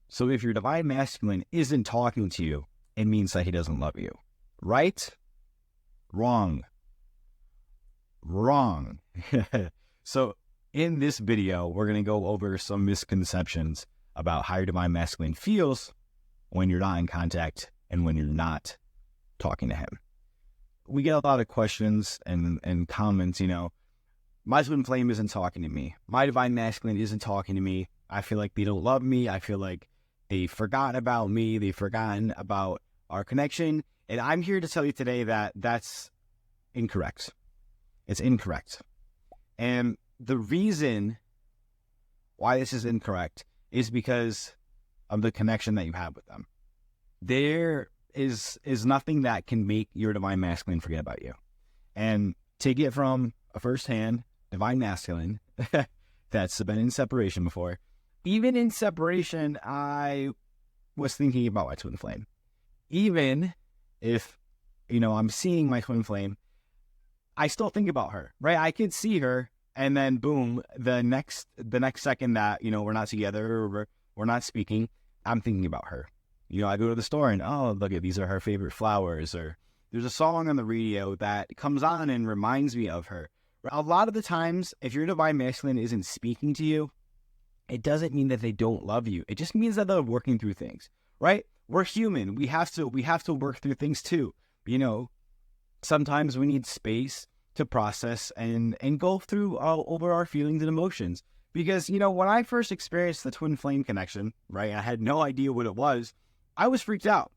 So if your divine masculine isn't talking to you, it means that he doesn't love you. Right? Wrong. Wrong. So in this video, we're going to go over some misconceptions about how your divine masculine feels when you're not in contact and when you're not talking to him. We get a lot of questions and comments, my twin flame isn't talking to me. My divine masculine isn't talking to me. I feel like they don't love me. I feel like they've forgotten about me. They've forgotten about our connection. And I'm here to tell you today that that's incorrect. It's incorrect. And the reason why this is incorrect is because of the connection that you have with them. There is nothing that can make your divine masculine forget about you. And take it from a firsthand divine masculine that's been in separation before. Even in separation, I was thinking about my twin flame. Even if, I'm seeing my twin flame, I still think about her, right? I could see her, and then boom, the next second that, we're not together or we're not speaking, I'm thinking about her. I go to the store and, oh, look at, these are her favorite flowers, or there's a song on the radio that comes on and reminds me of her. A lot of the times, if your divine masculine isn't speaking to you, it doesn't mean that they don't love you. It just means that they're working through things, right? We're human. We have to work through things too. Sometimes we need space to process and go through over our feelings and emotions. Because, when I first experienced the twin flame connection, right, I had no idea what it was. I was freaked out.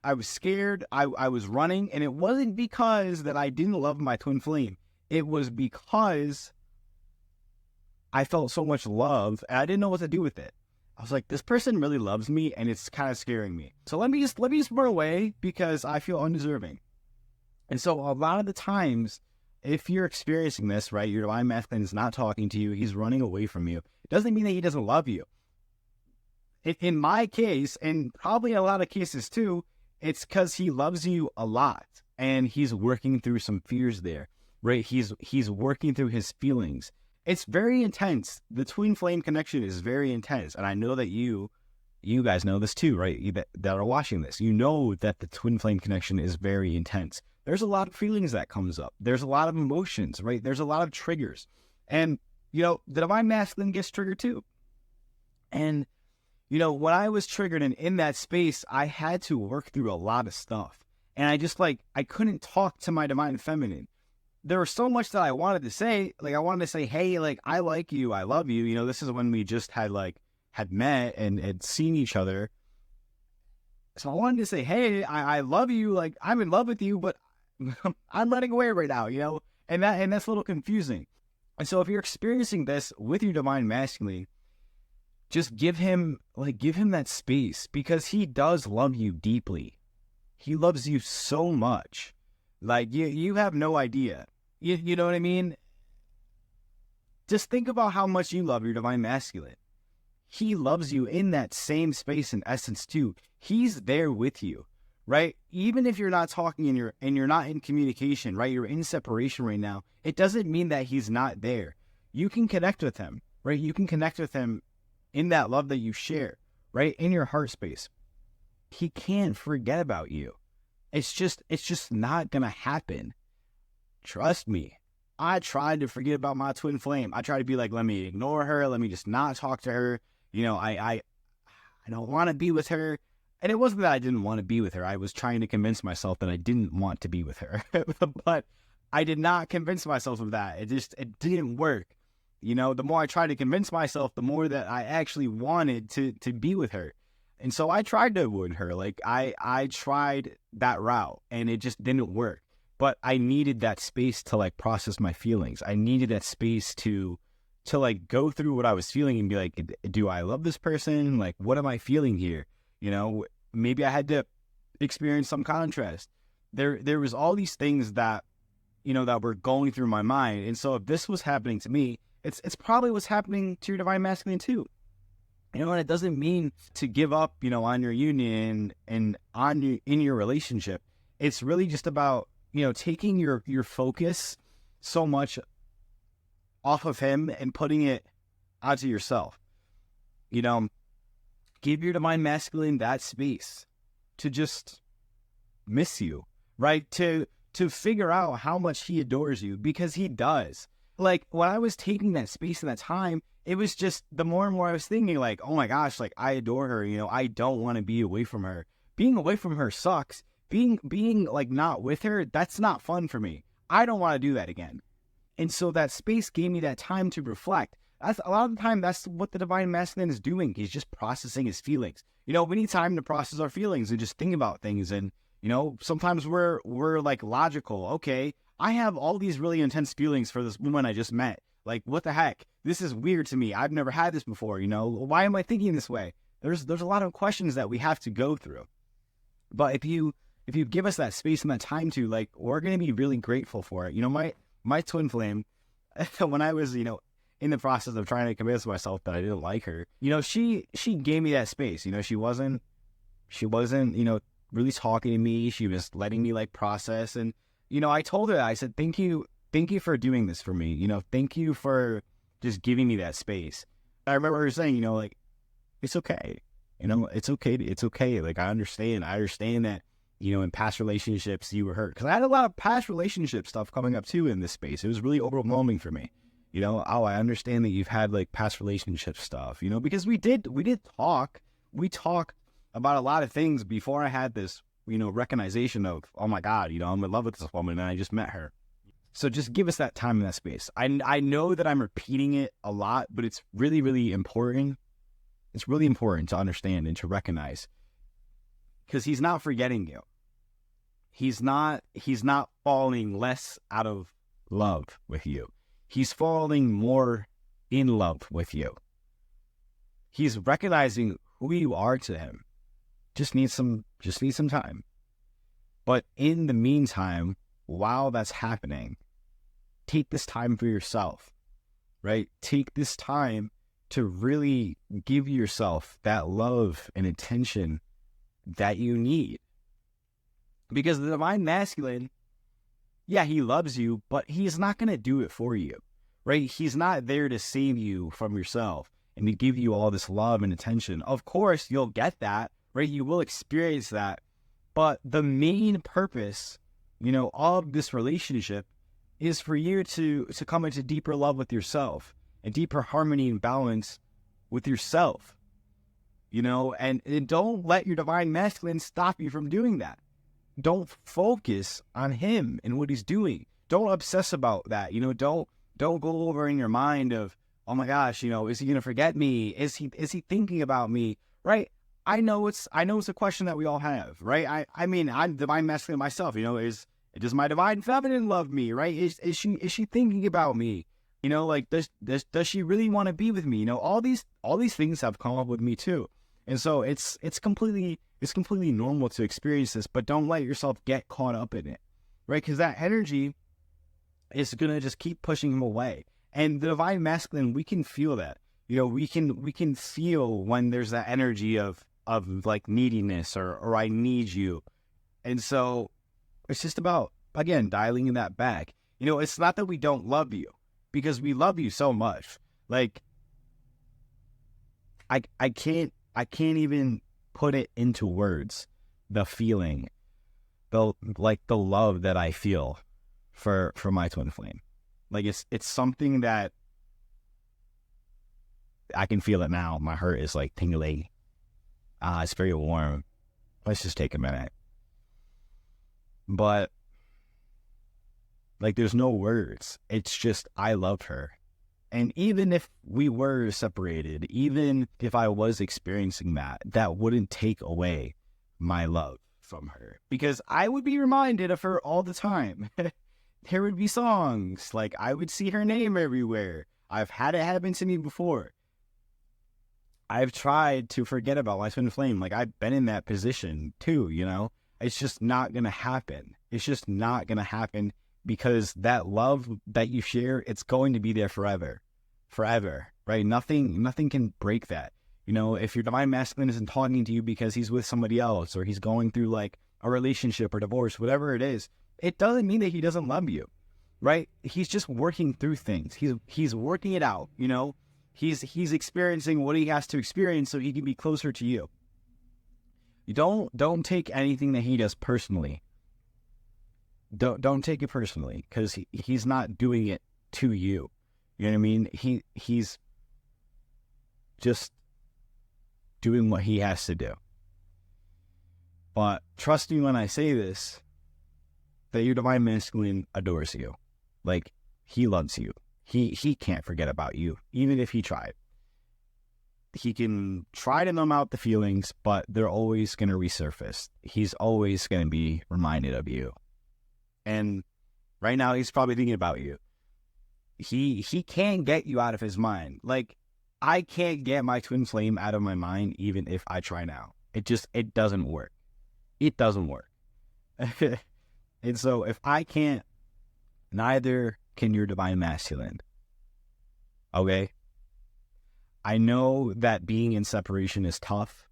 I was scared. I was running, and it wasn't because that I didn't love my twin flame. It was because I felt so much love, and I didn't know what to do with it. I was like, this person really loves me, and it's kind of scaring me. So let me just run away because I feel undeserving. And so a lot of the times, if you're experiencing this, right, your divine masculine is not talking to you, he's running away from you, it doesn't mean that he doesn't love you. In my case, and probably in a lot of cases too, it's because he loves you a lot, and he's working through some fears there, right? He's working through his feelings. It's very intense. The twin flame connection is very intense, and I know that you guys know this too, right? That are watching this, that the twin flame connection is very intense. There's a lot of feelings that comes up. There's a lot of emotions, right? There's a lot of triggers, and the divine masculine gets triggered too. And when I was triggered and in that space, I had to work through a lot of stuff. And I couldn't talk to my divine feminine. There was so much that I wanted to say. I wanted to say, hey, I like you. I love you. This is when we just had met and had seen each other. So I wanted to say, hey, I love you. I'm in love with you, but I'm running away right now, and that's a little confusing. And so if you're experiencing this with your divine masculine, just give him that space, because he does love you deeply. He loves you so much. You have no idea. You know what I mean? Just think about how much you love your divine masculine. He loves you in that same space and essence too. He's there with you, right? Even if you're not talking and you're not in communication, right? You're in separation right now. It doesn't mean that he's not there. You can connect with him, right? You can connect with him in that love that you share, right? In your heart space. He can't forget about you. It's just not going to happen. Trust me. I tried to forget about my twin flame. I tried to be let me ignore her. Let me just not talk to her. I don't want to be with her. And it wasn't that I didn't want to be with her. I was trying to convince myself that I didn't want to be with her. But I did not convince myself of that. It didn't work. The more I tried to convince myself, the more that I actually wanted to be with her. And so I tried to avoid her. I tried that route, and it just didn't work. But I needed that space to process my feelings. I needed that space to go through what I was feeling and be do I love this person? What am I feeling here? Maybe I had to experience some contrast. There was all these things that, that were going through my mind. And so if this was happening to me, it's probably what's happening to your divine masculine too. And it doesn't mean to give up, on your union and in your relationship. It's really just about, taking your focus so much off of him and putting it onto yourself. Give your divine masculine that space to just miss you, right? To figure out how much he adores you, because he does. Like, when I was taking that space and that time, it was just the more and more I was thinking, like, oh my gosh, like, I adore her. You know, I don't want to be away from her. Being away from her sucks. Being like not with her, that's not fun for me. I don't want to do that again. And so that space gave me that time to reflect. That's a lot of the time, that's what the divine masculine is doing. He's just processing his feelings. You know, we need time to process our feelings and just think about things. And, you know, sometimes we're like logical. Okay, I have all these really intense feelings for this woman I just met. Like, what the heck? This is weird to me. I've never had this before. You know, why am I thinking this way? There's a lot of questions that we have to go through. But if you give us that space and that time to, like, we're going to be really grateful for it. You know, my twin flame, when I was, you know, in the process of trying to convince myself that I didn't like her, you know, she gave me that space. You know, she wasn't, you know, really talking to me. She was letting me, like, process. And, you know, I told her, I said, thank you for doing this for me. You know, thank you for just giving me that space. I remember her saying, you know, like, it's okay. You know, it's okay. It's okay. Like, I understand that, you know, in past relationships you were hurt. Because I had a lot of past relationship stuff coming up too in this space. It was really overwhelming for me. You know, oh, I understand that you've had, like, past relationship stuff, you know, because we did talk. We talked about a lot of things before I had this, you know, recognition of, oh my God, you know, I'm in love with this woman and I just met her. So just give us that time and that space. I know that I'm repeating it a lot, but it's really, really important. It's really important to understand and to recognize, because he's not forgetting you. He's not falling less out of love with you. He's falling more in love with you. He's recognizing who you are to him. Just need some time. But in the meantime, while that's happening, take this time for yourself, right? Take this time to really give yourself that love and attention that you need. Because the divine masculine, yeah, he loves you, but he's not going to do it for you, right? He's not there to save you from yourself and to give you all this love and attention. Of course, you'll get that, right? You will experience that. But the main purpose, you know, of this relationship is for you to come into deeper love with yourself and deeper harmony and balance with yourself, you know, and don't let your divine masculine stop you from doing that. Don't focus on him and what he's doing. Don't obsess about that. You know, don't go over in your mind of, oh my gosh, you know, is he going to forget me? Is he thinking about me? Right? I know it's a question that we all have, right? I mean, I'm divine masculine myself, you know, does my divine feminine love me? Right? Is she thinking about me? You know, like, does she really want to be with me? You know, all these things have come up with me too. And so it's completely normal to experience this, but don't let yourself get caught up in it, right? Because that energy is going to just keep pushing him away. And the divine masculine, we can feel that. You know, we can feel when there's that energy of like neediness or I need you. And so it's just about, again, dialing in that back. You know, it's not that we don't love you, because we love you so much. Like, I can't even put it into words, the feeling, the love that I feel for my twin flame. Like, it's something that I can feel it now. My heart is like tingling. It's very warm. Let's just take a minute. But, like, there's no words. It's just, I love her. And even if we were separated, even if I was experiencing that wouldn't take away my love from her, because I would be reminded of her all the time. There would be songs, like, I would see her name everywhere. I've had it happen to me before. I've tried to forget about my twin flame. Like, I've been in that position too, you know? It's just not going to happen. It's just not going to happen, because that love that you share, it's going to be there forever, right? Nothing can break that. You know, if your divine masculine isn't talking to you because he's with somebody else, or he's going through, like, a relationship or divorce, whatever it is, it doesn't mean that he doesn't love you, right? He's just working through things. He's working it out, you know? He's experiencing what he has to experience so he can be closer to you. You don't take anything that he does personally. Don't take it personally, because he's not doing it to you. You know what I mean? He's just doing what he has to do. But trust me when I say this, that your divine masculine adores you. Like, he loves you. He can't forget about you, even if he tried. He can try to numb out the feelings, but they're always going to resurface. He's always going to be reminded of you. And right now, he's probably thinking about you. He can't get you out of his mind. Like, I can't get my twin flame out of my mind, even if I try now. It doesn't work. It doesn't work. And so if I can't, neither can your divine masculine. Okay? I know that being in separation is tough.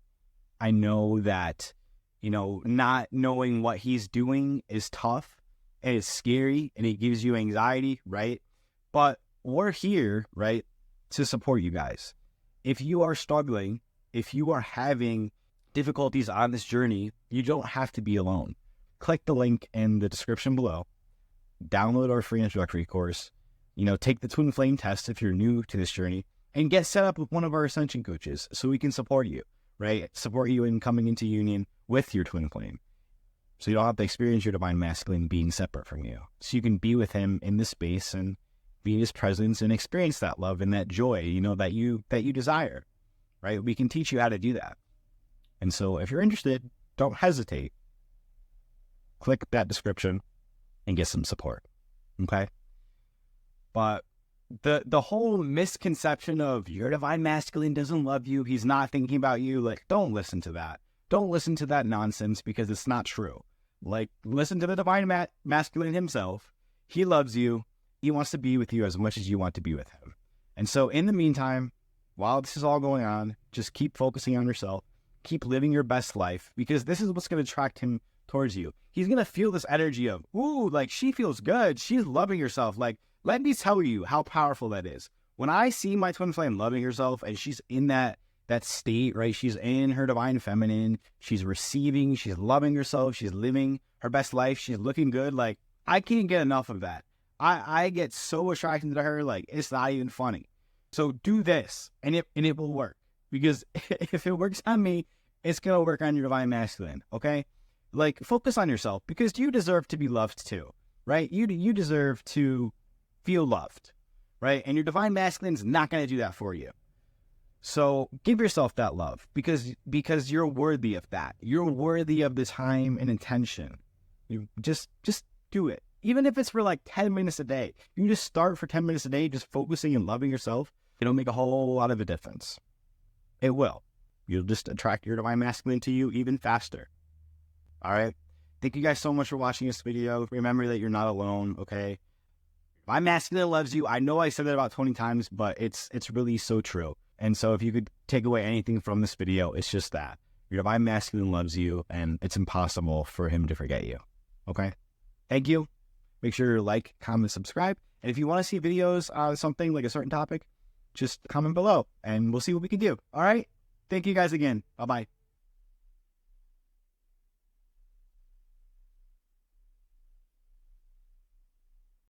I know that, not knowing what he's doing is tough. And it's scary and it gives you anxiety, right? But we're here, right, to support you guys. If you are struggling, if you are having difficulties on this journey, you don't have to be alone. Click the link in the description below. Download our free introductory course. Take the twin flame test if you're new to this journey, and get set up with one of our ascension coaches so we can support you, right? Support you in coming into union with your twin flame. So you don't have to experience your divine masculine being separate from you. So you can be with him in this space and be in his presence and experience that love and that joy, that you desire, right? We can teach you how to do that. And so if you're interested, don't hesitate. Click that description and get some support, okay? But the whole misconception of your divine masculine doesn't love you, he's not thinking about you, like, don't listen to that. Don't listen to that nonsense, because it's not true. Like, listen to the divine masculine himself. He loves you. He wants to be with you as much as you want to be with him. And so in the meantime, while this is all going on, just keep focusing on yourself. Keep living your best life, because this is what's going to attract him towards you. He's going to feel this energy of, ooh, like, she feels good. She's loving herself. Like, let me tell you how powerful that is. When I see my twin flame loving herself and she's in that state, right? She's in her divine feminine. She's receiving. She's loving herself. She's living her best life. She's looking good. Like, I can't get enough of that. I get so attracted to her. Like, it's not even funny. So do this, and it will work. Because if it works on me, it's going to work on your divine masculine, okay? Like, focus on yourself, because you deserve to be loved too, right? You deserve to feel loved, right? And your divine masculine is not going to do that for you. So give yourself that love, because you're worthy of that. You're worthy of the time and intention. You just do it. Even if it's for like 10 minutes a day. You just start for 10 minutes a day, just focusing and loving yourself. It'll make a whole lot of a difference. It will. You'll just attract your divine masculine to you even faster. All right. Thank you guys so much for watching this video. Remember that you're not alone, okay? My masculine loves you. I know I said that about 20 times, but it's really so true. And so if you could take away anything from this video, it's just that. Your divine masculine loves you, and it's impossible for him to forget you. Okay? Thank you. Make sure to like, comment, subscribe. And if you want to see videos on something like a certain topic, just comment below, and we'll see what we can do. All right? Thank you guys again. Bye-bye.